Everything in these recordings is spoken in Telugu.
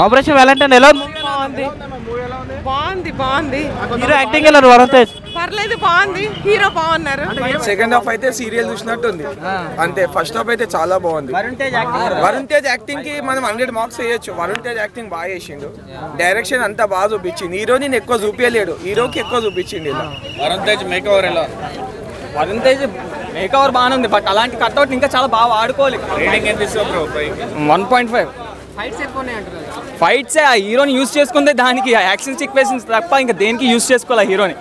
ఆపరేషన్ వ్యాలంటైన్ ఎలా బాగుంది బాగుంది బాగుంది హీరో యాక్టింగ్ ఎలా వరుణ్ తేజ్ పర్లేదు బాగుంది హీరో బాగున్నారు సెకండ్ హాఫ్ అయితే సీరియల్ చూసినట్టుంది అంతే ఫస్ట్ హాఫ్ అయితే చాలా బాగుంది వరుణ్ తేజ్ యాక్టింగ్ కి మనం 100 మార్క్స్ వేయొచ్చు వరుణ్ తేజ్ యాక్టింగ్ బాగా చేసిండు డైరెక్షన్ అంతా బాగా చూపించింది హీరోని ఎక్కువ చూపించలేడు హీరోకి ఎక్కువ చూపించిండు ఇలా వరుణ్ తేజ్ మేకవర్ ఎలా వరుణ్ తేజ్ మేకవర్ బాగానే ఉంది బట్ అలాంటి కట్అవుట్ ఇంకా చాలా బాగా వాడుకోవాలి. రేటింగ్ ఎంత ఇస్తావు బ్రో 1.5 ఫైట్స్ ఆ హీరోని యూజ్ చేసుకుందే దానికి యాక్షన్ సీక్వెన్సెస్ తప్ప ఇంకా దేనికి యూజ్ చేసుకోవాలి హీరోని.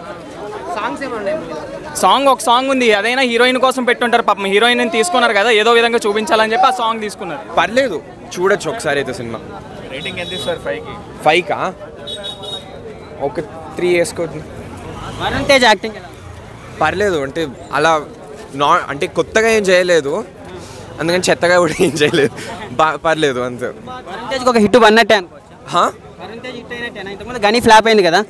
ఒక సాంగ్ ఉంది అదైనా హీరోయిన్ కోసం పెట్టుంటారు పాపం హీరోయిన్ తీసుకున్నారు కదా ఏదో విధంగా చూపించాలని చెప్పి ఆ సాంగ్ తీసుకున్నారు. పర్లేదు చూడొచ్చు ఒకసారి అయితే సినిమా. రేటింగ్ ఎంత ఇస్తారు 5కి 5కా ఒక 3 వేసుకోవచ్చు. వరుణ్ తేజ్ యాక్టింగ్ పర్లేదు అంటే అలా అంటే కొత్తగా ఏం చేయలేదు అందుకని చెత్తగా కూడా ఏం చేయలేదు పర్లేదు అంతే. వరుణ్ తేజ్కి ఒక హిట్ పడినట్టే అనుకోవచ్చు. వరుణ్ తేజ్ హిట్ అయినట్టేనా ఇంతకుముందు గని ఫ్లాప్ అయింది కదా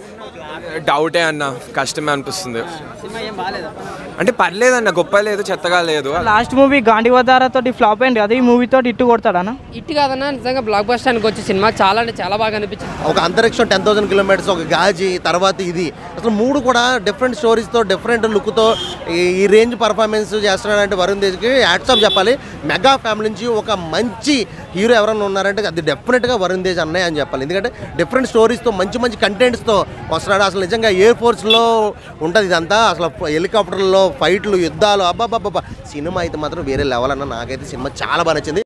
డౌటే అన్న కష్టమే అనిపిస్తుంది సినిమా ఏం బాగాలేదా అంటే పర్లేదన్న గొప్ప లేదు చెత్తగా లేదు. లాస్ట్ మూవీ గాంధీవదార తోటి ఫ్లాప్ అయింది అదే ఈ మూవీ తోటి ఇట్టు కొడతాడనా ఇటు కాదన్నా నిజంగా బ్లాక్ బస్టర్ వచ్చే సినిమా చాలా అంటే చాలా బాగా అనిపించింది. ఒక అంతరిక్షం 10,000 కిలోమీటర్స్ ఒక గాజీ తర్వాత ఇది అసలు 3 కూడా డిఫరెంట్ స్టోరీస్తో డిఫరెంట్ లుక్తో ఈ రేంజ్ పర్ఫార్మెన్స్ చేస్తున్నాడంటే వరుణ్ తేజ్కి హ్యాట్స్ ఆఫ్ చెప్పాలి. మెగా ఫ్యామిలీ నుంచి ఒక మంచి హీరో ఎవరైనా ఉన్నారంటే అది డెఫినెట్గా వరుణ్ తేజ్ అన్నయ్య అని చెప్పాలి. ఎందుకంటే డిఫరెంట్ స్టోరీస్తో మంచి మంచి కంటెంట్స్తో వస్తున్నాడు. అసలు నిజంగా ఎయిర్ ఫోర్స్లో ఉంటుంది ఇదంతా అసలు హెలికాప్టర్లో ఫైట్లు యుద్ధాలు అబ్బాబ్బాబ్బా సినిమా అయితే మాత్రం వేరే లెవెల్ అన్న నాకైతే సినిమా చాలా బాగా నచ్చింది.